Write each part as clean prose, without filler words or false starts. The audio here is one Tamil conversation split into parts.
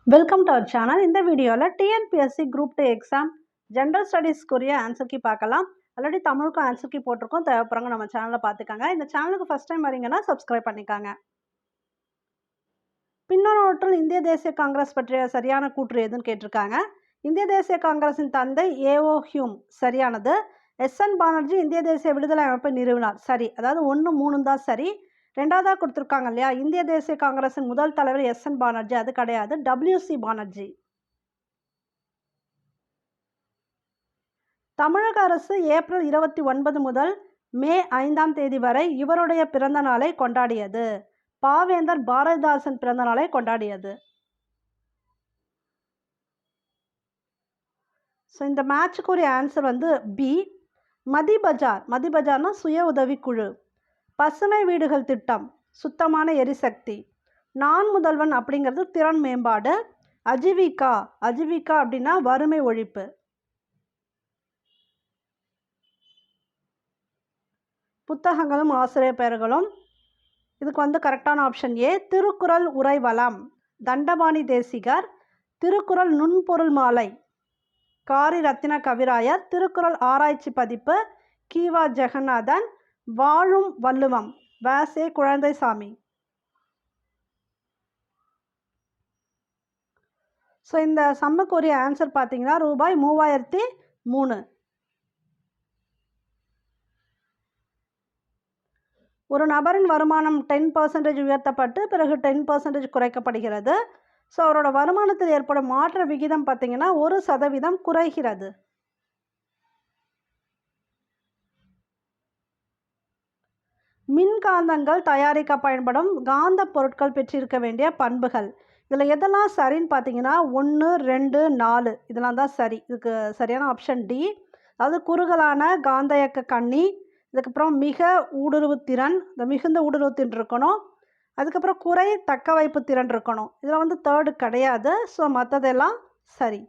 Welcome to our channel. இந்த வீடியோவில் டிஎன்பிஎஸ்சி குரூப் 2 எக்ஸாம் ஜென்ரல் ஸ்டடீஸ்க்குரிய ஆன்சர் கீ பார்க்கலாம். ஆல்ரெடி தமிழுக்கும் ஆன்சர் கீ போட்டிருக்கோம். தேவைப்படுறவங்க நம்ம சேனலில் பார்த்துக்காங்க. இந்த சேனலுக்கு ஃபஸ்ட் டைம் வரீங்கன்னா சப்ஸ்கிரைப் பண்ணிக்காங்க. பின்னொருவற்றில் இந்திய தேசிய காங்கிரஸ் பற்றிய சரியான கூற்று எதுன்னு கேட்டிருக்காங்க. இந்திய தேசிய காங்கிரஸின் தந்தை ஏஓ ஹியூம் சரியானது. எஸ்என் பானர்ஜி இந்திய தேசிய விடுதலை அமைப்பை நிறுவினார் சரி. அதாவது 1, 3 தான் சரி. ரெண்டாவதாக கொடுத்துருக்காங்க இல்லையா, இந்திய தேசிய காங்கிரஸின் முதல் தலைவர் எஸ்என் பானர்ஜி, அது கிடையாது, WC பானர்ஜி. தமிழக அரசு ஏப்ரல் 29 முதல் மே 5ஆம் தேதி வரை இவருடைய பிறந்த நாளை கொண்டாடியது. பாவேந்தர் பாரதிதாசன் பிறந்த நாளை கொண்டாடியது. ஸோ இந்த மேட்சுக்குரிய ஆன்சர் பி. மதிபஜார்னா சுய உதவிக்குழு. பசுமை வீடுகள் திட்டம் சுத்தமான எரிசக்தி. நான் முதல்வன் அப்படிங்கிறது திறன் மேம்பாடு. அஜீவிகா அப்படின்னா வறுமை ஒழிப்பு. புத்தகங்களும் ஆசிரியர் பெயர்களும். இதுக்கு கரெக்டான ஆப்ஷன் ஏ. திருக்குறள் உரைவளம் தண்டபாணி தேசிகர். திருக்குறள் நுண்பொருள் மாலை காரி ரத்தின கவிராயர். திருக்குறள் ஆராய்ச்சி பதிப்பு கீவா ஜெகநாதன். வாழும் வள்ளுவம் வ.சே. குழந்தைசாமி. ஸோ இந்த சம்முக்குரிய ஆன்சர் பார்த்தீங்கன்னா ரூபாய் 3003. ஒரு நபரின் வருமானம் 10% உயர்த்தப்பட்டு பிறகு 10% குறைக்கப்படுகிறது. ஸோ அவரோட வருமானத்தில் ஏற்படும் மாற்ற விகிதம் பார்த்தீங்கன்னா 1% குறைகிறது. மின்காந்தங்கள் தயாரிக்க பயன்படும் காந்த பொருட்கள் பெற்றிருக்க வேண்டிய பண்புகள். இதில் எதெல்லாம் சரின்னு பார்த்தீங்கன்னா 1, 2, 4 இதெல்லாம் தான் சரி. இதுக்கு சரியான ஆப்ஷன் டி. அதாவது குறுகலான காந்த இயக்க கண்ணி, இதுக்கப்புறம் மிக ஊடுருவுத்திறன், இந்த மிகுந்த ஊடுருவுத்திறன் இருக்கணும். அதுக்கப்புறம் குறை தக்க வைப்பு திறன் இருக்கணும். இதில் தேர்டு கிடையாது. ஸோ மற்றதெல்லாம் சரி.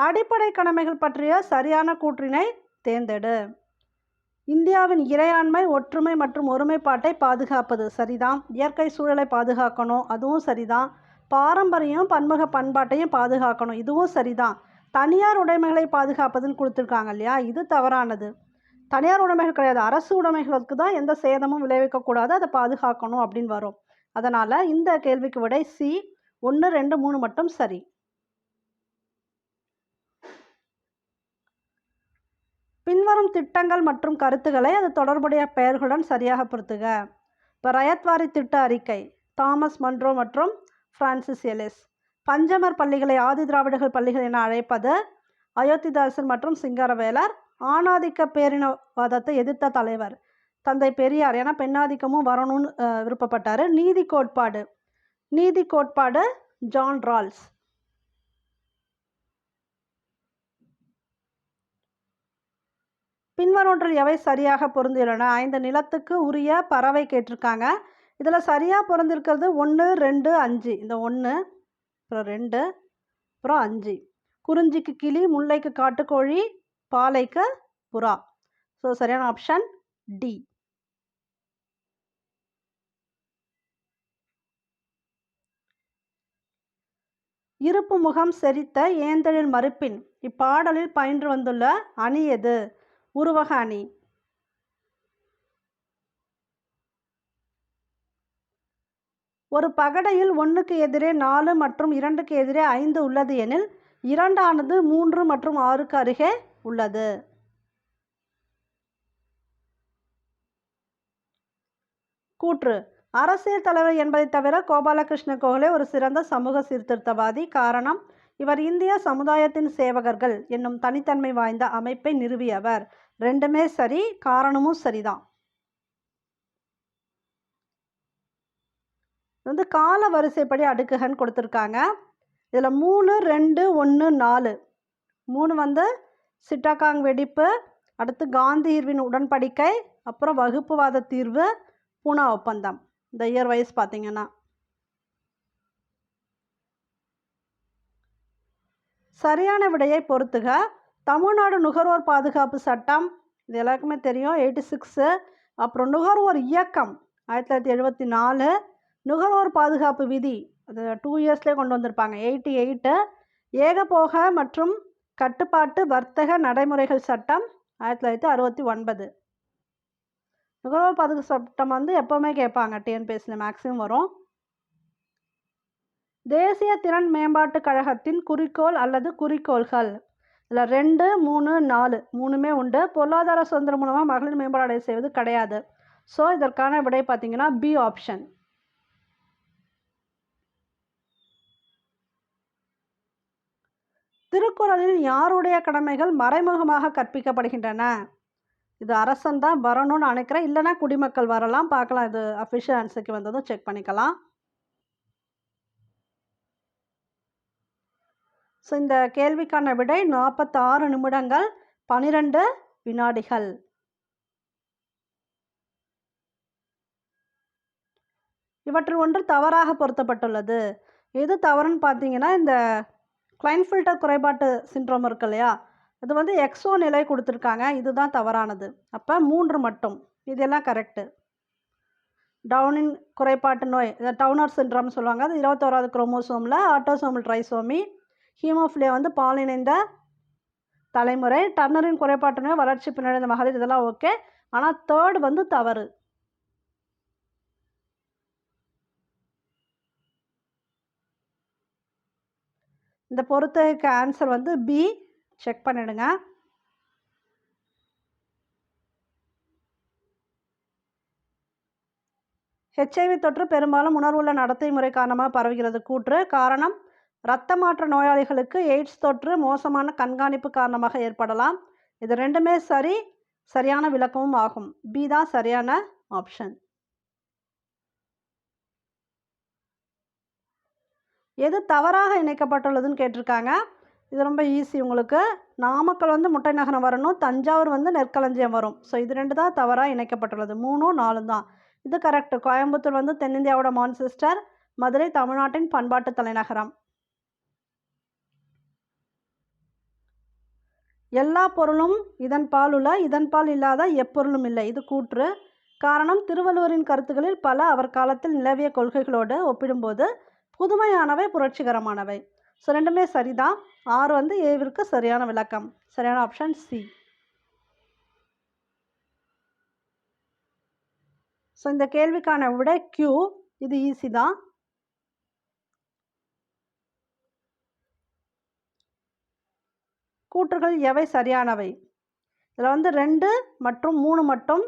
அடிப்படை கடமைகள் பற்றிய சரியான கூற்றினை தேர்ந்தெடு. இந்தியாவின் இறையாண்மை, ஒற்றுமை மற்றும் ஒருமைப்பாட்டை பாதுகாப்பது சரிதான். இயற்கை சூழலை பாதுகாக்கணும், அதுவும் சரிதான். பாரம்பரியம் பன்முக பண்பாட்டையும் பாதுகாக்கணும், இதுவும் சரிதான். தனியார் உடைமைகளை பாதுகாப்பதுன்னு கொடுத்துருக்காங்க இல்லையா, இது தவறானது. தனியார் உடைமைகள் கிடையாது, அரசு உடைமைகளுக்கு தான் எந்த சேதமும் விளைவிக்கக்கூடாது, அதை பாதுகாக்கணும் அப்படின்னு வரும். அதனால் இந்த கேள்விக்கு விடை சி. 1, 2, 3 மட்டும் சரி. பின்வரும் திட்டங்கள் மற்றும் கருத்துக்களை அது தொடர்புடைய பெயர்களுடன் சரியாக பொருத்துக. இப்போ ரயத்வாரி திட்ட அறிக்கை தாமஸ் மன்றோ மற்றும் பிரான்சிஸ் எலிஸ். பஞ்சமர் பள்ளிகளை ஆதி திராவிடர்கள் பள்ளிகள் என அழைப்பது அயோத்திதாசன் மற்றும் சிங்காரவேலர். ஆணாதிக்க பேரினவாதத்தை எதிர்த்த தலைவர் தந்தை பெரியார், ஏன்னா பெண்ணாதிக்கமும் வரணும்னு விருப்பப்பட்டார். நீதி கோட்பாடு ஜான் ரால்ஸ். பின்வரொன்றில் எவை சரியாக பொருந்தியுள்ளன? 5 நிலத்துக்கு உரிய பறவை கேட்டிருக்காங்க. இதில் சரியாக பொருந்திருக்கிறது 1, 2, 5. இந்த 1, அப்புறம் 2, அப்புறம் 5. குறிஞ்சிக்கு கிளி, முல்லைக்கு காட்டுக்கோழி, பாலைக்கு புறா. ஸோ சரியான ஆப்ஷன் டி. இருப்பு முகம் செறித்த ஏந்தழில் மறுப்பின் இப்பாடலில் பயின்று வந்துள்ள அணி எது? உருவக அணி. ஒரு பகடையில் 1க்கு எதிரே 4 மற்றும் 2க்கு எதிரே 5 உள்ளது எனில் 2ஆனது 3 மற்றும் 6க்கு அருகே உள்ளது. கூற்று: அரசியல் தலைவர் என்பதை தவிர கோபாலகிருஷ்ண கோகலே ஒரு சிறந்த சமூக சீர்திருத்தவாதி. காரணம்: இவர் இந்திய சமுதாயத்தின் சேவகர்கள் என்னும் தனித்தன்மை வாய்ந்த அமைப்பை நிறுவியவர். ரெண்டுமே சரி, காரணமும் சரிதான். கால வரிசைப்படி அடுக்குகன்னு கொடுத்துருக்காங்க. இதில் 3, 2, 1, 4. 3 சிட்டகாங் வெடிப்பு, அடுத்து காந்தி இர்வின் உடன்படிக்கை, அப்புறம் வகுப்புவாத தீர்வு, பூனா ஒப்பந்தம். இந்த இயர் வைஸ் பார்த்தீங்கன்னா சரியான விடையை பொறுத்துக. தமிழ்நாடு நுகர்வோர் பாதுகாப்பு சட்டம், இது எல்லாருக்குமே தெரியும், 86. அப்புறம் நுகர்வோர் இயக்கம் 1974. நுகர்வோர் பாதுகாப்பு விதி அது 2 இயர்ஸ்லேயே கொண்டு வந்திருப்பாங்க. 88. ஏகபோக மற்றும் கட்டுப்பாட்டு வர்த்தக நடைமுறைகள் சட்டம் 1969. நுகர்வோர் பாதுகாப்பு சட்டம் வந்து எப்போவுமே கேட்பாங்க, டிஎன்பிஎஸ்சியில் மேக்ஸிமம் வரும். தேசிய திறன் மேம்பாட்டுக் கழகத்தின் குறிக்கோள் அல்லது குறிக்கோள்கள். இதில் 2, 3, 4 மூணுமே உண்டு. பொருளாதார சுதந்திரம் மூலமாக மகளிர் மேம்பாடு அடைய செய்வது கிடையாது. ஸோ இதற்கான விடை பார்த்தீங்கன்னா பி ஆப்ஷன். திருக்குறளில் யாருடைய கடமைகள் மறைமுகமாக கற்பிக்கப்படுகின்றன? இது அரசன் தான் வரணும்னு நினைக்கிறேன், இல்லைனா குடிமக்கள் வரலாம். பார்க்கலாம், இது அஃபிஷியல் ஆன்சருக்கு வந்ததும் செக் பண்ணிக்கலாம். ஸோ இந்த கேள்விக்கான விடை 46 நிமிடங்கள் 12 வினாடிகள். இவற்றில் ஒன்று தவறாக பொருத்தப்பட்டுள்ளது. எது தவறுன்னு பார்த்தீங்கன்னா, இந்த கிளைன்ஃபில்டர் குறைபாட்டு சிண்ட்ரோம் இருக்கு இல்லையா, அது வந்து எக்ஸோ நிலை கொடுத்துருக்காங்க, இதுதான் தவறானது. அப்போ 3 மட்டும், இதெல்லாம் கரெக்டு. டவுனின் குறைபாட்டு நோய், டவுனர் சிண்ட்ரோம் சொல்லுவாங்க, அது 21வது குரோமோசோமில் ஆட்டோசோமல் ட்ரைசோமி. ஹீமோஃபிலியா வந்து பால் இணைந்த தலைமுறை. டர்னரின் குறைபாட்டு நோய் வளர்ச்சி பின்னடைந்த மகளிர், இதெல்லாம் ஓகே. ஆனால் 3rd வந்து தவறு. இந்த பொறுத்துக்கு ஆன்சர் வந்து பி. செக் பண்ணிடுங்க. ஹெச்ஐவி தொற்று பெரும்பாலும் உணர்வுள்ள நடத்தை முறை காரணமாக பரவுகிறது. கூற்று. காரணம், இரத்த மாற்ற நோயாளிகளுக்கு எய்ட்ஸ் தொற்று மோசமான கண்காணிப்பு காரணமாக ஏற்படலாம். இது ரெண்டுமே சரியான விளக்கமும் ஆகும். பி தான் சரியான ஆப்ஷன். எது தவறாக இணைக்கப்பட்டுள்ளதுன்னு கேட்டிருக்காங்க. இது ரொம்ப ஈஸி உங்களுக்கு. நாமக்கல் வந்து முட்டை நகரம் வரணும், தஞ்சாவூர் வந்து நெற்களஞ்சியம் வரும். ஸோ இது 2 தான் தவறாக இணைக்கப்பட்டுள்ளது. 3, 4 தான். இது கரெக்டு. கோயம்புத்தூர் வந்து தென்னிந்தியாவோட மான்செஸ்டர், மதுரை தமிழ்நாட்டின் பண்பாட்டு தலைநகரம். எல்லா பொருளும் இதன் பால் உள்ள, இதன் பால் இல்லாத எப்பொருளும் இல்லை, இது கூற்று. காரணம், திருவள்ளுவரின் கருத்துக்களில் பல அவர் காலத்தில் நிலவிய கொள்கைகளோடு ஒப்பிடும்போது புதுமையானவை, புரட்சிகரமானவை. ஸோ ரெண்டுமே சரிதான். 6 வந்து ஏவிற்கு சரியான விளக்கம். சரியான ஆப்ஷன் சி. ஸோ இந்த கேள்விக்கான விடை Q. இது ஈஸி தான். கூற்றுகள் எவை சரியானவை? இதில் வந்து 2 மற்றும் 3 மட்டும்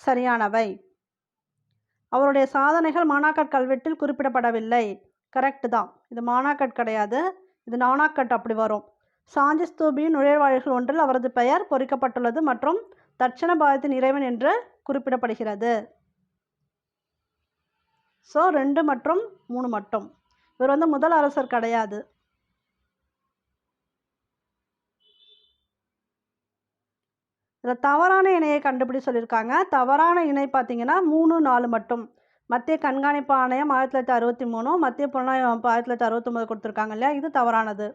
சரியானவை. அவருடைய சாதனைகள் மாணாக்கர் கல்வெட்டில் குறிப்பிடப்படவில்லை. கரெக்டு தான். இது மாணாக்கட் கிடையாது, இது நாணாக்கட் அப்படி வரும். சாஞ்சி ஸ்தூபியின் நுழைவாயில்கள் ஒன்றில் அவரது பெயர் பொறிக்கப்பட்டுள்ளது மற்றும் தட்சண பாரதத்தின் இறைவன் என்று குறிப்பிடப்படுகிறது. ஸோ 2 மற்றும் 3 மட்டும். இவர் வந்து முதல் அரசர் கிடையாது. இதில் தவறான இணையை கண்டுபிடி சொல்லியிருக்காங்க. தவறான இணை பார்த்தீங்கன்னா 3, 4 மட்டும். மத்திய கண்காணிப்பு ஆணையம் 1963, மத்திய புலனாய்வு அமைப்பு 1969 கொடுத்துருக்காங்க இல்லையா, இது தவறானது.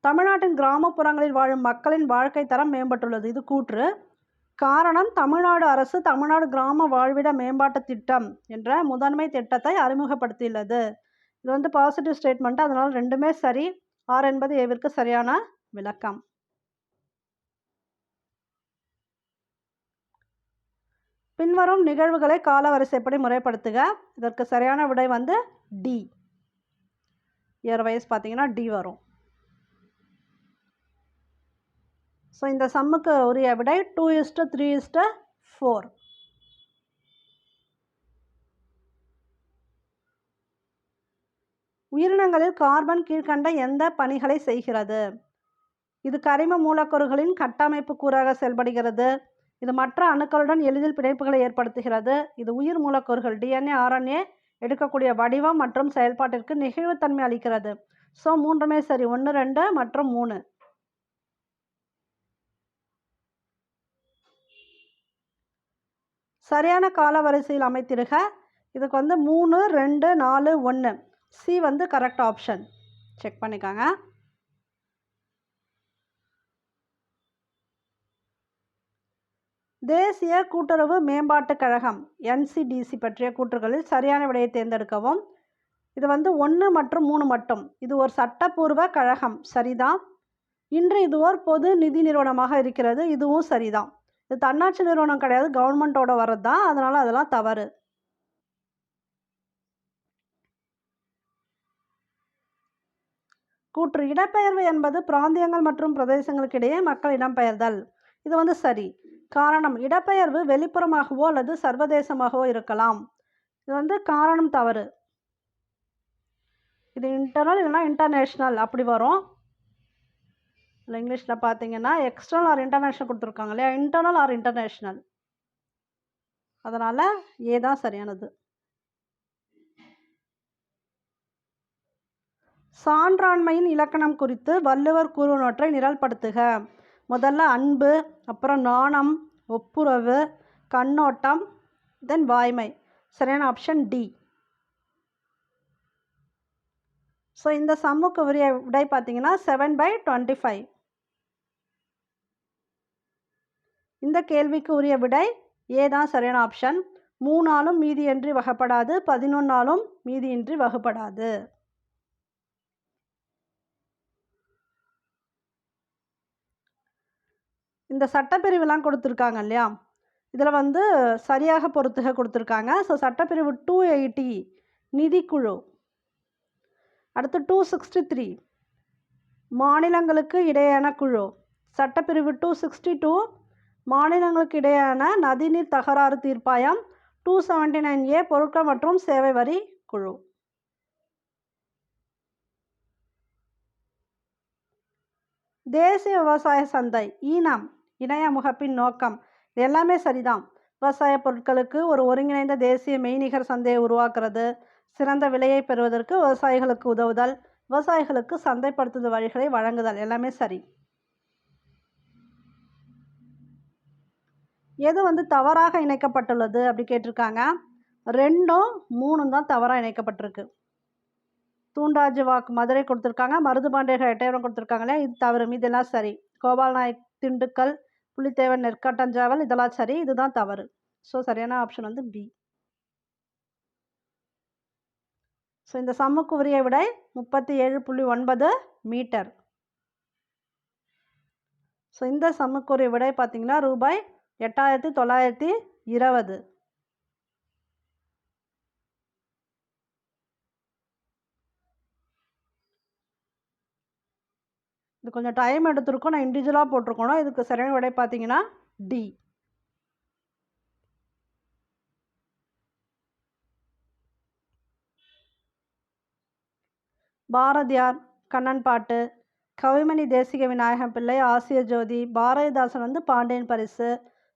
தமிழ்நாட்டின் கிராமப்புறங்களில் வாழும் மக்களின் வாழ்க்கை தரம் மேம்பட்டுள்ளது, இது கூற்று. காரணம், தமிழ்நாடு அரசு தமிழ்நாடு கிராம வாழ்விட மேம்பாட்டு திட்டம் என்ற முதன்மை திட்டத்தை அறிமுகப்படுத்தியுள்ளது. இது வந்து பாசிட்டிவ் ஸ்டேட்மெண்ட், அதனால் ரெண்டுமே சரி. 6 என்பது ஏவிற்கு சரியான விளக்கம். பின்வரும் நிகழ்வுகளை காலவரிசைப்படி முறைப்படுத்துக. இதற்கு சரியான விடை வந்து டி. இயர் வைஸ் பார்த்தீங்கன்னா டி வரும். ஸோ இந்த சம்முக்கு உரிய விடை 2:3:4. உயிரினங்களில் கார்பன் கீழ்கண்ட எந்த பணிகளை செய்கிறது? இது கரிம மூலக்கூறுகளின் கட்டமைப்பு கூறாக செயல்படுகிறது. இது மற்ற அணுக்களுடன் எளிதில் பிணைப்புகளை ஏற்படுத்துகிறது. இது உயிர் மூலக்கூறுகள் DNA, RNA எடுக்கக்கூடிய வடிவம் மற்றும் செயல்பாட்டிற்கு நெகிழ்வுத்தன்மை அளிக்கிறது. ஸோ 3மே சரி. 1, 2 மற்றும் 3. சரியான காலவரிசையில் அமைத்திடுக. இதுக்கு வந்து 3, 2, 4, 1. சி வந்து கரெக்ட் ஆப்ஷன். செக் பண்ணிக்காங்க. தேசிய கூட்டுறவு மேம்பாட்டுக் கழகம் NCDC பற்றிய கூற்றுகளில் சரியான விடையை தேர்ந்தெடுக்கவும். இது 1 மற்றும் 3 மட்டும். இது ஒரு சட்டப்பூர்வ கழகம், சரிதான். இன்று இது ஒரு பொது நிதி நிறுவனமாக இருக்கிறது, இதுவும் சரிதான். இது தன்னாட்சி நிறுவனம் கிடையாது, கவர்மெண்ட்டோட வர்றது தான், அதனால் அதெல்லாம் தவறு. கூற்று இடப்பெயர்வு என்பது பிராந்தியங்கள் மற்றும் பிரதேசங்களுக்கு இடையே மக்கள் இடம்பெயர்தல். இது சரி. காரணம் இடப்பெயர்வு வெளிப்புறமாகவோ அல்லது சர்வதேசமாகவோ இருக்கலாம். இது காரணம் தவறு. இது இன்டர்னல் இல்லைனா இன்டர்நேஷ்னல் அப்படி வரும். இல்லை இங்கிலீஷில் பார்த்தீங்கன்னா எக்ஸ்டர்னல் ஆர் இன்டர்நேஷ்னல் கொடுத்துருக்காங்க இல்லையா, இன்டர்னல் ஆர் இன்டர்நேஷ்னல். அதனால் ஏ தான் சரியானது. சான்றாண்மையின் இலக்கணம் குறித்து வள்ளுவர் கூறுவனவற்றை நிரல்படுத்துக. முதல்ல அன்பு, அப்புறம் நாணம், ஒப்புரவு, கண்ணோட்டம், தென் வாய்மை. சரியான ஆப்ஷன் டி. ஸோ இந்த சம்முக்கு உரிய விடை பார்த்தீங்கன்னா 7/25. இந்த கேள்விக்கு உரிய விடை ஏ தான் சரியான ஆப்ஷன். 3 மீதியின்றி வகைப்படாது, 11 மீதியின்றி வகுப்படாது. இந்த சட்டப்பிரிவுலாம் கொடுத்துருக்காங்க இல்லையா, இதில் சரியாக பொறுத்துக கொடுத்துருக்காங்க. ஸோ சட்டப்பிரிவு 280 நிதிக்குழு, அடுத்து 263 மாநிலங்களுக்கு இடையேயான குழு, சட்டப்பிரிவு 262 மாநிலங்களுக்கு இடையேயான நதிநீர் தகராறு தீர்ப்பாயம், 279A பொருட்கள் மற்றும் சேவை வரி குழு. தேசிய விவசாய சந்தை ஈனம் இணைய முகப்பின் நோக்கம், இது எல்லாமே சரிதான். விவசாய பொருட்களுக்கு ஒரு ஒருங்கிணைந்த தேசிய மெய்நிகர் சந்தையை உருவாக்குறது, சிறந்த விலையை பெறுவதற்கு விவசாயிகளுக்கு உதவுதல், விவசாயிகளுக்கு சந்தைப்படுத்துதல் வழிகளை வழங்குதல், எல்லாமே சரி. எது தவறாக இணைக்கப்பட்டுள்ளது அப்படி கேட்டிருக்காங்க. 2ம் 3ம் தான் தவறாக இணைக்கப்பட்டிருக்கு. தூண்டாஜி வாக்கு மதுரை கொடுத்துருக்காங்க, மருதுபாண்டியர்கள் எட்டயபுரம் கொடுத்துருக்காங்களே, இது தவறு. இதெல்லாம் சரி. கோபால் நாயக் திண்டுக்கல், புலித்தேவன் நெற்காட்டஞ்சாவல், இதெல்லாம் சரி, இதுதான் தவறு. ஸோ சரியான ஆப்ஷன் பி. ஸோ இந்த சம்முக்கு உரிய விடை 37.9 மீட்டர். ஸோ இந்த சம்முக்கு உரிய விடை பார்த்தீங்கன்னா ரூபாய் 8,920. இது கொஞ்சம் டைம் எடுத்திருக்கோம், நான் இண்டிவிஜுவலாக போட்டிருக்கணும். இதுக்கு சரியான விடை பார்த்தீங்கன்னா டி. பாரதியார், கண்ணன் பாட்டு, கவிமணி தேசிக விநாயகம் பிள்ளை, ஆசிய ஜோதி, பாரதிதாசன் பாண்டியன் பரிசு,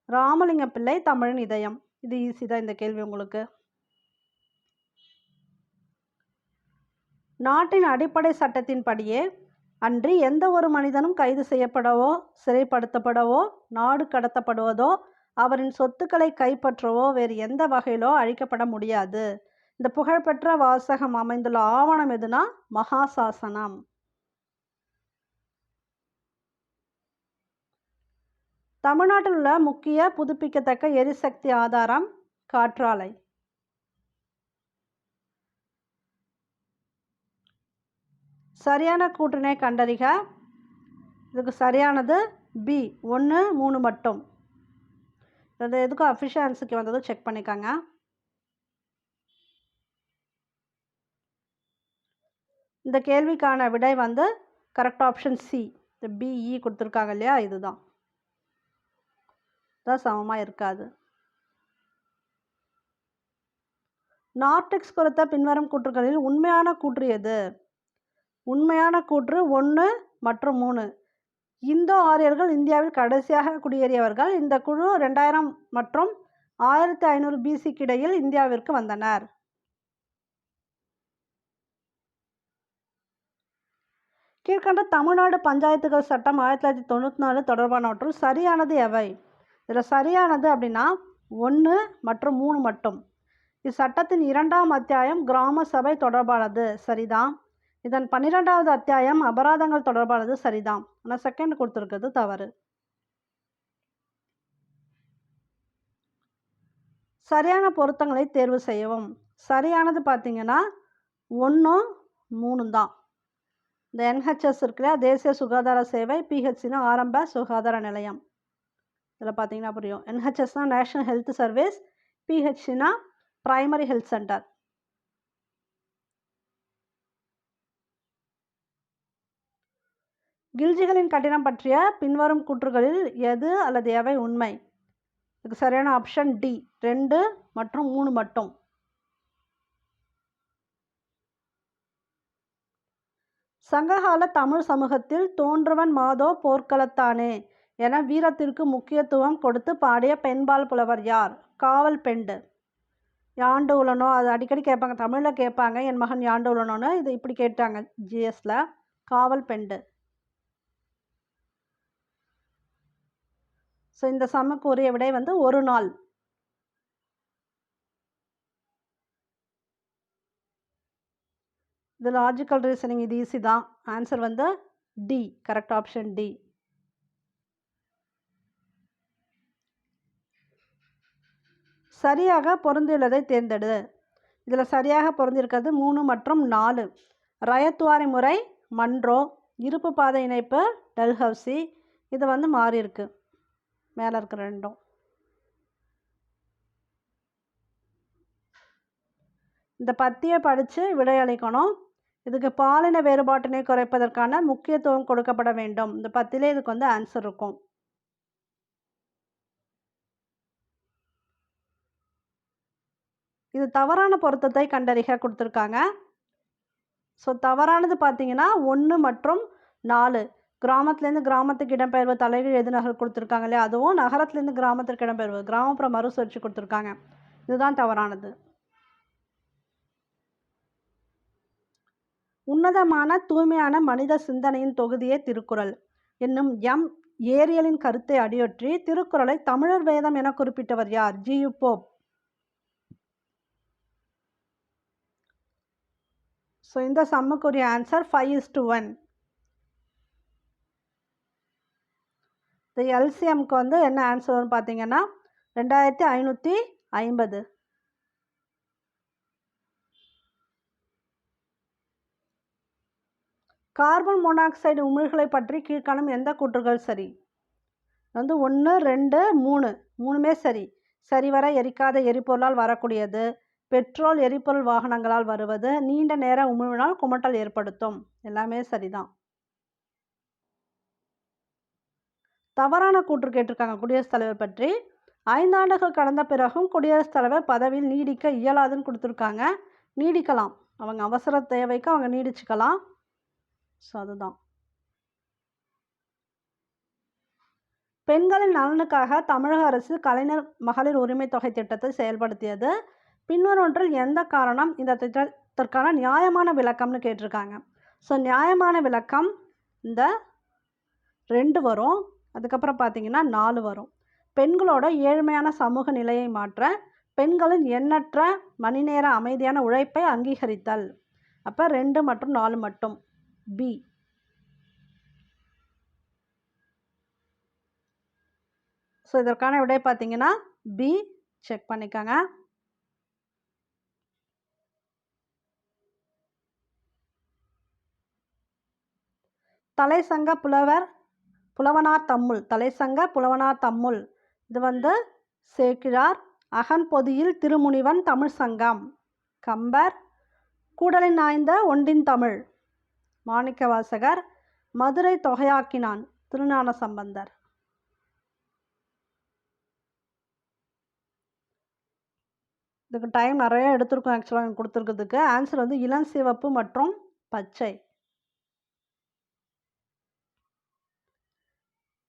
ராமலிங்க பிள்ளை தமிழின் இதயம். இது ஈஸி தான் இந்த கேள்வி உங்களுக்கு. நாட்டின் அடிப்படை சட்டத்தின்படியே அன்றி எந்த ஒரு மனிதனும் கைது செய்யப்படவோ, சிறைப்படுத்தப்படவோ, நாடு கடத்தப்படுவதோ, அவரின் சொத்துக்களை கைப்பற்றவோ வேறு எந்த வகையிலோ அழிக்கப்பட முடியாது. இந்த புகழ்பெற்ற வாசகம் அமைந்துள்ள ஆவணம் எதுனா மகாசாசனம். தமிழ்நாட்டில் உள்ள முக்கிய புதுப்பிக்கத்தக்க எரிசக்தி ஆதாரம் காற்றாலை. சரியான கூற்றினை கண்டறிக. இதுக்கு சரியானது பி, 1, 3 மட்டும். இது எதுக்கும் அஃபிஷியன்ஸுக்கு வந்தது செக் பண்ணிக்கோங்க. இந்த கேள்விக்கான விடை கரெக்ட் ஆப்ஷன் சி. இந்த பிஇ கொடுத்துருக்காங்க இல்லையா, இதுதான் சமமாக இருக்காது. நார்டிக்ஸ் குறித்த பின்வரும் கூற்றுகளில் உண்மையான கூற்று எது? உண்மையான கூற்று 1 மற்றும் 3. இந்தோ ஆரியர்கள் இந்தியாவில் கடைசியாக குடியேறியவர்கள். இந்த குழு 2000 மற்றும் 1500 BCக்கு இடையில் இந்தியாவிற்கு வந்தனர். கீழ்கண்ட தமிழ்நாடு பஞ்சாயத்துகள் சட்டம் 1994 தொடர்பானவற்றுள் சரியானது எவை? இதில் சரியானது அப்படின்னா 1 மற்றும் 3 மட்டும். இச்சட்டத்தின் 2ஆம் அத்தியாயம் கிராம சபை தொடர்பானது, சரிதான். இதன் 12வது அத்தியாயம் அபராதங்கள் தொடர்பானது, சரிதான். ஆனால் செகண்ட் கொடுத்துருக்கிறது தவறு. சரியான பொருத்தங்களை தேர்வு செய்யவும். சரியானது பார்த்தீங்கன்னா 1, 3 தான். இந்த NHS இருக்குல்லையா, தேசிய சுகாதார சேவை, PHCனா ஆரம்ப சுகாதார நிலையம். இதில் பார்த்தீங்கன்னா புரியும். NHSனா நேஷனல் ஹெல்த் சர்வீஸ், PHCனா பிரைமரி ஹெல்த் சென்டர். கில்ஜிகளின் கட்டிடம் பற்றிய பின்வரும் கூற்றுகளில் எது அல்லது எவை உண்மை? இதுக்கு சரியான ஆப்ஷன் டி, 2 மற்றும் 3 மட்டும். சங்ககால தமிழ் சமூகத்தில் தோன்றுவன் மாதோ போர்க்களத்தானே என வீரத்திற்கு முக்கியத்துவம் கொடுத்து பாடிய பெண்பால் புலவர் யார்? காவல் பெண்டு. யாண்டு உளனோ, அது அடிக்கடி கேட்பாங்க, தமிழில் கேட்பாங்க, என் மகன் யாண்டு உளனோன்னு. இது இப்படி கேட்டாங்க GSல. காவல் பெண்டு. ஸோ இந்த சம்முக்கு உரிய விடை வந்து ஒரு நாள். இது லாஜிக்கல் ரீசனிங், இது ஈஸி தான். ஆன்சர் வந்து டி, கரெக்ட் ஆப்ஷன் டி. சரியாக பொருந்தியுள்ளதை தேர்ந்தெடு. இதில் சரியாக பொருந்திருக்கிறது 3 மற்றும் 4. ரயத்துவாரி முறை மன்றோ, இருப்பு பாதை இணைப்பு டெல்ஹவுசி. இது வந்து மாறி இருக்கு, மேலே இருக்கிற ரெண்டும். இந்த பத்தியை படித்து விடையளிக்கணும். இதுக்கு பாலின வேறுபாட்டினை குறைப்பதற்கான முக்கியத்துவம் கொடுக்கப்பட வேண்டும். இந்த பத்திலே இதுக்கு வந்து ஆன்சர் இருக்கும். இது தவறான பொருத்தத்தை கண்டறிக கொடுத்துருக்காங்க. ஸோ தவறானது பார்த்தீங்கன்னா 1 மற்றும் 4. கிராமத்துலேருந்து கிராமத்துக்கு இடம்பெயர்வு தலைகீழ் எதிர்நகர் கொடுத்துருக்காங்க இல்லையா, அதுவும் நகரத்துலேருந்து கிராமத்திற்கு இடம்பெயர்வு கிராமப்புற மறுசுழற்சி கொடுத்துருக்காங்க. இதுதான் தவறானது. உன்னதமான தூய்மையான மனித சிந்தனையின் தொகுதியே திருக்குறள் என்னும் ஏரியலின் கருத்தை அடியொற்றி திருக்குறளை தமிழர் வேதம் என குறிப்பிட்டவர் யார்? GU Pope. ஸோ இந்த சம்முக்குரிய ஆன்சர் 5:1. இந்த LCMக்கு வந்து என்ன ஆன்சர்னு பார்த்தீங்கன்னா 2550. கார்பன் மோனாக்சைடு உமிழ்களை பற்றி கீழ்காணும் எந்த கூற்றுகள் சரி? வந்து 1, 2, 3 மூணுமே சரி. சரிவர எரிக்காத எரிபொருளால் வரக்கூடியது, பெட்ரோல் எரிபொருள் வாகனங்களால் வருவது, நீண்ட நேர உமிழ்வினால் குமட்டல் ஏற்படுத்தும். எல்லாமே சரிதான். தவறான கூற்று கேட்டிருக்காங்க குடியரசுத் தலைவர் பற்றி. 5 ஆண்டுகள் கடந்த பிறகும் குடியரசுத் தலைவர் பதவியில் நீடிக்க இயலாதுன்னு கொடுத்துருக்காங்க. நீடிக்கலாம், அவங்க அவசர தேவைக்கு அவங்க நீடிச்சுக்கலாம். ஸோ அதுதான். பெண்களின் நலனுக்காக தமிழக அரசு கலைஞர் மகளிர் உரிமை தொகை திட்டத்தை செயல்படுத்தியது. பின்வரொன்றில் எந்த காரணம் இந்த திட்டத்திற்கான நியாயமான விளக்கம்னு கேட்டிருக்காங்க. ஸோ நியாயமான விளக்கம் இந்த 2 வரும், அதுக்கப்புறம் பார்த்தீங்கன்னா 4 வரும். பெண்களோட ஏழ்மையான சமூக நிலையை மாற்ற, பெண்களின் எண்ணற்ற மணி நேர அமைதியான உழைப்பை அங்கீகரித்தல். அப்போ 2 மற்றும் 4 மட்டும். பி. ஸோ இதற்கான விடை பார்த்தீங்கன்னா பி. செக் பண்ணிக்கோங்க. தலைசங்க புலவனார் தம்முள். தலைசங்க புலவனார் தம்முள் இது வந்து சேக்கிழார். அகன்பொதியில் திருமுனிவன் தமிழ் சங்கம் கம்பர். கூடலின் ஆய்ந்த ஒண்டின் தமிழ் மாணிக்கவாசகர். மதுரை தொகையாக்கினான் திருஞான சம்பந்தர். இதுக்கு டைம் நிறைய எடுத்திருக்கோம் ஆக்சுவலாக கொடுத்துருக்கிறதுக்கு. ஆன்சர் வந்து இளஞ்சிவப்பு மற்றும் பச்சை.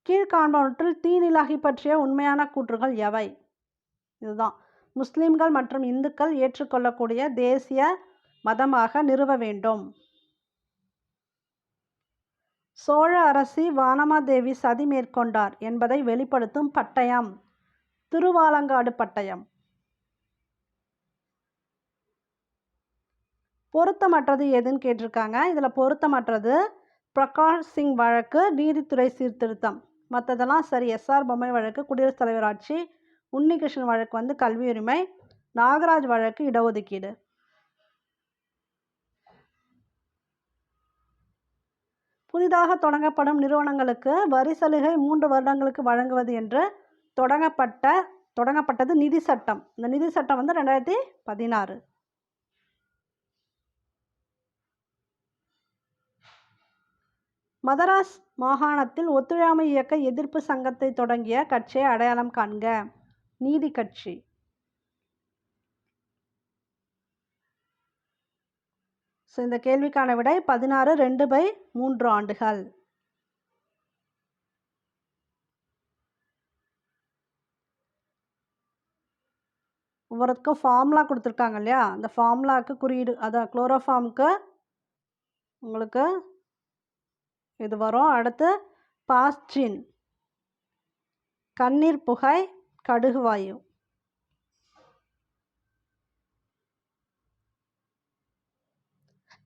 கீழ்காண்பவற்றில் தீநிலாகி பற்றிய உண்மையான கூற்றுகள் எவை? இதுதான். முஸ்லிம்கள் மற்றும் இந்துக்கள் ஏற்றுக்கொள்ளக்கூடிய தேசிய மதமாக நிறுவ வேண்டும். சோழ அரசி வானமாதேவி சதி மேற்கொண்டார் என்பதை வெளிப்படுத்தும் பட்டயம் திருவாலங்காடு பட்டயம். பொருத்தமற்றது எதுன்னு கேட்டிருக்காங்க. இதில் பொருத்தமற்றது பிரகாஷ் சிங் வழக்கு நீதித்துறை சீர்திருத்தம். மற்றதெல்லாம் சரி. SR பொம்மை வழக்கு குடியரசுத் தலைவர் ஆட்சி. உன்னிகிருஷ்ணன் வழக்கு வந்து கல்வி உரிமை. நாகராஜ் வழக்கு இடஒதுக்கீடு. புதிதாக தொடங்கப்படும் நிறுவனங்களுக்கு வரி சலுகை 3 வருடங்களுக்கு வழங்குவது என்று தொடங்கப்பட்டது நிதி சட்டம். இந்த நிதி சட்டம் 2016. மதராஸ் மாகாணத்தில் ஒத்துழையாமை இயக்க எதிர்ப்பு சங்கத்தை தொடங்கிய கட்சியை அடையாளம் காண்க. நீதி கட்சி. ஸோ இந்த கேள்விக்கான விடை 16 2/3 ஆண்டுகள். ஒவ்வொருத்துக்கும் ஃபார்முலா கொடுத்துருக்காங்க இல்லையா, அந்த ஃபார்முலாவுக்கு குறியீடு, அதான் குளோரோஃபார்முக்கு உங்களுக்கு இது வரும். அடுத்து பாஸ்டின், கண்ணீர் புகை, கடுகு வாயு.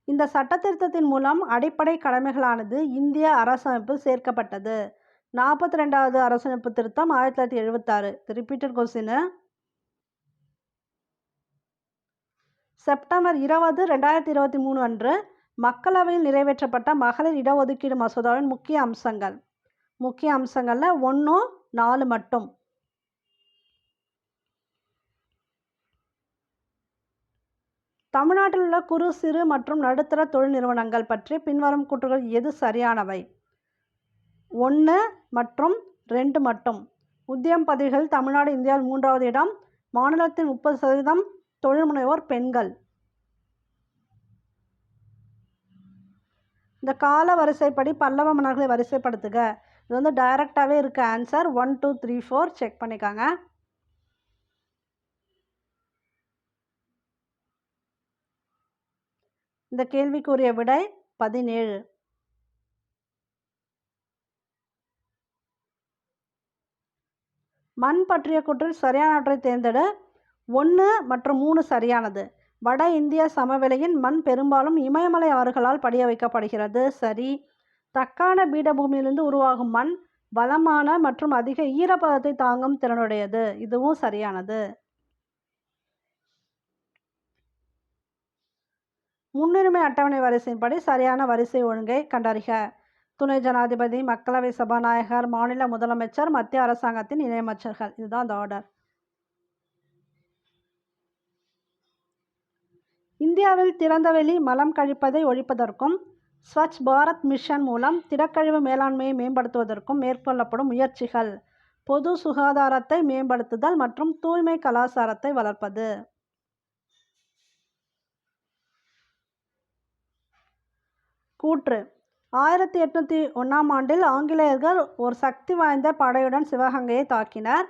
இந்த சட்டத்திருத்தத்தின் மூலம் அடிப்படை கடமைகளானது இந்திய அரசமைப்பில் சேர்க்கப்பட்டது. 42வது அரசமைப்பு திருத்தம் 1976. Repeated question. செப்டம்பர் 20, 2023 அன்று மக்களவையில் நிறைவேற்றப்பட்ட மகளிர் இடஒதுக்கீடு மசோதாவின் முக்கிய அம்சங்கள். முக்கிய அம்சங்கள்ல 1, 4 மட்டும். தமிழ்நாட்டில் உள்ள குறு, சிறு மற்றும் நடுத்தர தொழில் நிறுவனங்கள் பற்றி பின்வரும் கூற்றுகள் எது சரியானவை? 1 மற்றும் 2 மட்டும். உத்தியம் பதவிகள் தமிழ்நாடு இந்தியாவில் 3வது இடம். மாநிலத்தின் 30% தொழில் முனைவோர் பெண்கள். இந்த கால வரிசைப்படி பல்லவ மன்னர்களை வரிசைப்படுத்துக. இது டைரக்டாகவே இருக்க ஆன்சர். 1, 2, 3, 4 செக் பண்ணிக்காங்க. இந்த கேள்விக்குரிய விடை 17. மண் பற்றிய கூற்றில் சரியானவற்றை தேர்ந்தெடு. 1 மற்றும் 3 சரியானது. வட இந்திய சமவெளியின் மண் பெரும்பாலும் இமயமலை ஆறுகளால் படிய வைக்கப்படுகிறது. சரி. தக்கான பீடபூமியிலிருந்து உருவாகும் மண் வளமான மற்றும் அதிக ஈரப்பதத்தை தாங்கும் திறனுடையது. இதுவும் சரியானது. முன்னுரிமை அட்டவணை வரிசையின்படி சரியான வரிசை ஒழுங்கை கண்டறிக. துணை ஜனாதிபதி, மக்களவை சபாநாயகர், மாநில முதலமைச்சர், மத்திய அரசாங்கத்தின் இணையமைச்சர்கள். இதுதான் அந்த ஆர்டர். இந்தியாவில் திறந்தவெளி மலம் கழிப்பதை ஒழிப்பதற்கும் ஸ்வச் பாரத் மிஷன் மூலம் திடக்கழிவு மேலாண்மையை மேம்படுத்துவதற்கும் மேற்கொள்ளப்படும் முயற்சிகள். பொது சுகாதாரத்தை மேம்படுத்துதல் மற்றும் தூய்மை கலாச்சாரத்தை வளர்ப்பது. கூற்று. 1801ஆம் ஆண்டில் ஆங்கிலேயர்கள் ஒரு சக்தி வாய்ந்த படையுடன் சிவகங்கையை தாக்கினர்.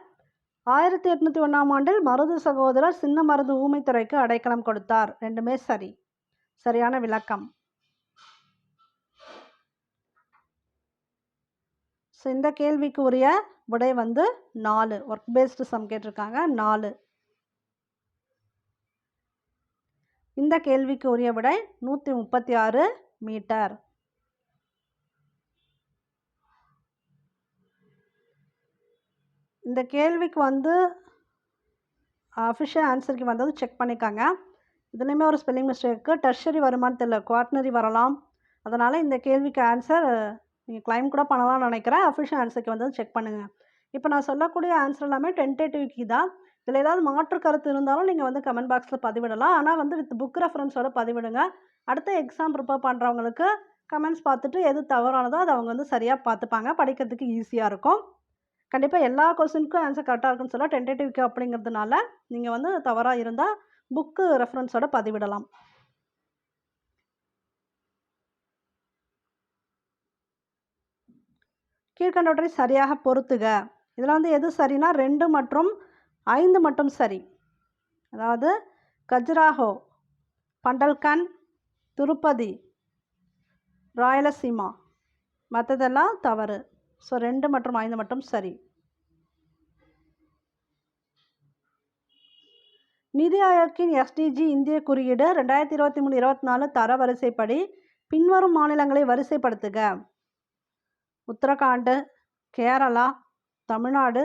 1801ஆம் ஆண்டில் மருது சகோதரர் சின்ன மருது ஊமைத்துறைக்கு அடைக்கலம் கொடுத்தார். ரெண்டுமே சரி. சரியான விளக்கம். ஸோ இந்த கேள்விக்கு உரிய விடை 4. ஒர்க் பேஸ்டு சம் கேட்டிருக்காங்க. 4. இந்த கேள்விக்கு உரிய விடை 136 மீட்டர். இந்த கேள்விக்கு அஃபிஷியல் ஆன்சருக்கு வந்தது செக் பண்ணிக்காங்க. இதுலேயுமே ஒரு ஸ்பெல்லிங் மிஸ்டேக்கு. டெர்ஷரி வருமானு தெரியல, குவார்ட்னரி வரலாம். அதனால் இந்த கேள்விக்கு ஆன்சர் நீங்கள் கிளைம் கூட பண்ணலாம்னு நினைக்கிறேன். அஃபிஷியல் ஆன்சருக்கு வந்தது செக் பண்ணுங்கள். இப்போ நான் சொல்லக்கூடிய ஆன்சர் எல்லாமே டென்டேட்டிவ் கீ தான். இதில் ஏதாவது மாற்று கருத்து இருந்தாலும் நீங்கள் கமெண்ட் பாக்ஸில் பதிவிடலாம். ஆனால் வித் புக் ரெஃபரன்ஸோட பதிவிடுங்க. அடுத்த எக்ஸாம் ப்ரிப்பேர் பண்ணுறவங்களுக்கு கமெண்ட்ஸ் பார்த்துட்டு எது தவறானதோ அதை அவங்க சரியாக பார்த்துப்பாங்க. படிக்கிறதுக்கு ஈஸியாக இருக்கும். கண்டிப்பாக எல்லா கொஸ்டினுக்கும் ஆன்சர் கரெக்டாக இருக்குன்னு சொல்ல டென்டேட்டிவ்க்கு அப்படிங்கிறதுனால நீங்கள் தவறாக இருந்தால் புக்கு ரெஃபரன்ஸோட பதிவிடலாம். கீழ்கண்டவற்றை சரியாக பொறுத்துக. இதில் எது சரினா 2 மற்றும் 5 மட்டும் சரி. அதாவது கஜுராஹோ, பண்டல்கன், திருப்பதி, ராயலசீமா, மற்றதெல்லாம் தவறு. ஸோ 2 மற்றும் 5 மட்டும் சரி. நிதி ஆயோக்கின் எஸ்டிஜி இந்திய குறியீடு 2023-24 தர வரிசைப்படி பின்வரும் மாநிலங்களை வரிசைப்படுத்துக. உத்தரகாண்ட், கேரளா, தமிழ்நாடு,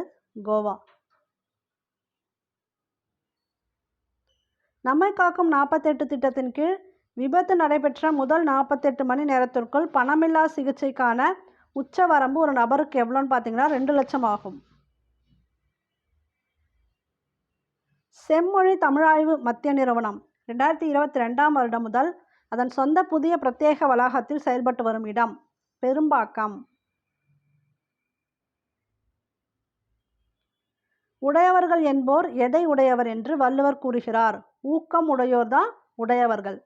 கோவா. நம்மை காக்கும் 48 திட்டத்தின் கீழ் விபத்து நடைபெற்ற முதல் 48 மணி நேரத்திற்குள் பணமில்லா சிகிச்சைக்கான உச்ச வரம்பு ஒரு நபருக்கு எவ்வளோன்னு பார்த்தீங்கன்னா 2 லட்சம் ஆகும். செம்மொழி தமிழாய்வு மத்திய நிறுவனம் 2022ஆம் வருடம் முதல் அதன் சொந்த புதிய பிரத்யேக வளாகத்தில் செயல்பட்டு வரும் இடம் பெரும்பாக்கம். உடையவர்கள் என்போர் எதை உடையவர் என்று வள்ளுவர் கூறுகிறார்? ஊக்கம் உடையோர்தான் உடையவர்கள்.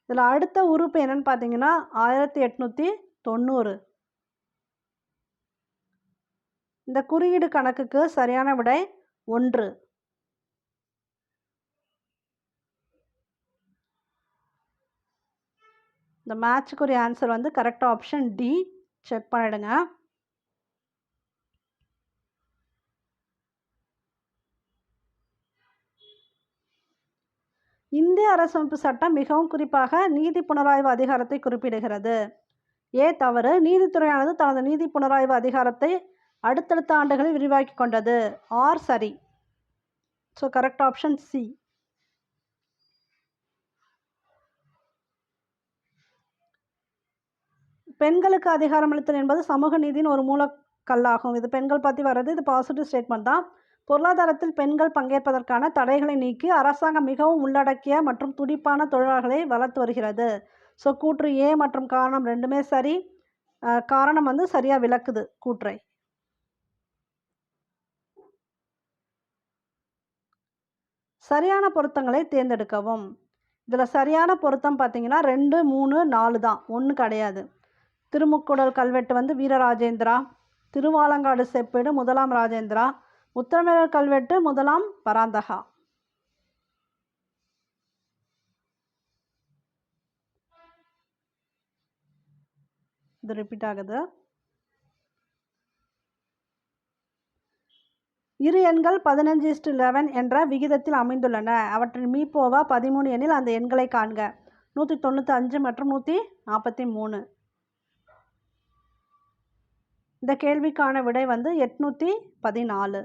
இதில் அடுத்த உறுப்பு என்னன்னு பார்த்தீங்கன்னா 1890. இந்த குறியீடு கணக்குக்கு சரியான விடை 1. இந்த மேட்சுக்குரிய ஆன்சர் வந்து கரெக்டாக ஆப்ஷன் டி. செக் பண்ணிடுங்க. இந்திய அரசமைப்பு சட்டம் மிகவும் குறிப்பாக நீதி புனராய்வு அதிகாரத்தை குறிப்பிடுகிறது. தவறு. நீதித்துறையானது தனது நீதி புனராய்வு அதிகாரத்தை அடுத்தடுத்த ஆண்டுகளில் விரிவாக்கி கொண்டது. சரி. So correct option C. பெண்களுக்கு அதிகாரமளித்தல் என்பது சமூக நீதியின் ஒரு மூலக்கல்லாகும். இது பெண்கள் பற்றி வர்றது. இது பாசிட்டிவ் ஸ்டேட்மெண்ட் தான். பொருளாதாரத்தில் பெண்கள் பங்கேற்பதற்கான தடைகளை நீக்கி அரசாங்கம் மிகவும் உள்ளடக்கிய மற்றும் துடிப்பான தொழிலாளர்களை வளர்த்து வருகிறது. ஸோ கூற்று ஏ மற்றும் காரணம் ரெண்டுமே சரி. காரணம் வந்து சரியாக விளக்குது கூற்றை. சரியான பொருத்தங்களை தேர்ந்தெடுக்கவும். இதில் சரியான பொருத்தம் பார்த்தீங்கன்னா 2, 3, 4 தான். 1 கிடையாது. திருமுக்கூடல் கல்வெட்டு வந்து வீரராஜேந்திரா, திருவாலங்காடு செப்பேடு 1ஆம் ராஜேந்திரா, உத்தரமேரூர் கல்வெட்டு 1ஆம் பராந்தகா. இது ரிப்பீட் ஆகுது. இரு எண்கள் 15:11 என்ற விகிதத்தில் அமைந்துள்ளன. அவற்றின் மீப்போவா 13 எனில் அந்த எண்களை காண்க. 195 மற்றும் 143. இந்த கேள்விக்கான விடை வந்து 814.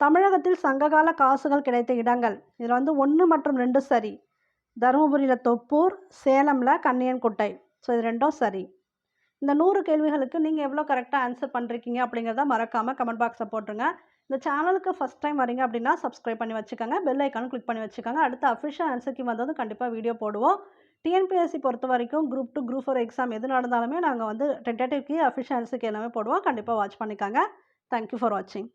தமிழகத்தில் சங்ககால காசுகள் கிடைத்த இடங்கள். இதில் வந்து 1 மற்றும் 2 சரி. தருமபுரியில் தொப்பூர், சேலமில் கண்ணியன்குட்டை. ஸோ இது 2ம் சரி. இந்த 100 கேள்விகளுக்கு நீங்கள் எவ்வளோ கரெக்டாக ஆன்சர் பண்ணுறீங்க அப்படிங்கிறத மறக்காமல் கமெண்ட் பாக்ஸில் போட்டுருங்க. இந்த சேனலுக்கு ஃபஸ்ட் டைம் வரீங்க அப்படின்னா சப்ஸ்கிரைப் பண்ணி வச்சுக்கோங்க. பெல் ஐக்கானும் கிளிக் பண்ணி வச்சுக்கோங்க. அடுத்த அஃபிஷியல் ஆன்சருக்கு வந்ததும் கண்டிப்பாக வீடியோ போடுவோம். டிஎன்பிஎஸ்சி பொறுத்த வரைக்கும் குரூப் 2, குரூப் 4 எக்ஸாம் எது நடந்தாலுமே நாங்கள் வந்து டென்டேட்டிவ்க்கு அஃபிஷியல் ஆன்சருக்கு எல்லாமே போடுவோம். கண்டிப்பாக வாட்ச் பண்ணிக்கோங்க. தேங்க்யூ ஃபார் வாட்சிங்.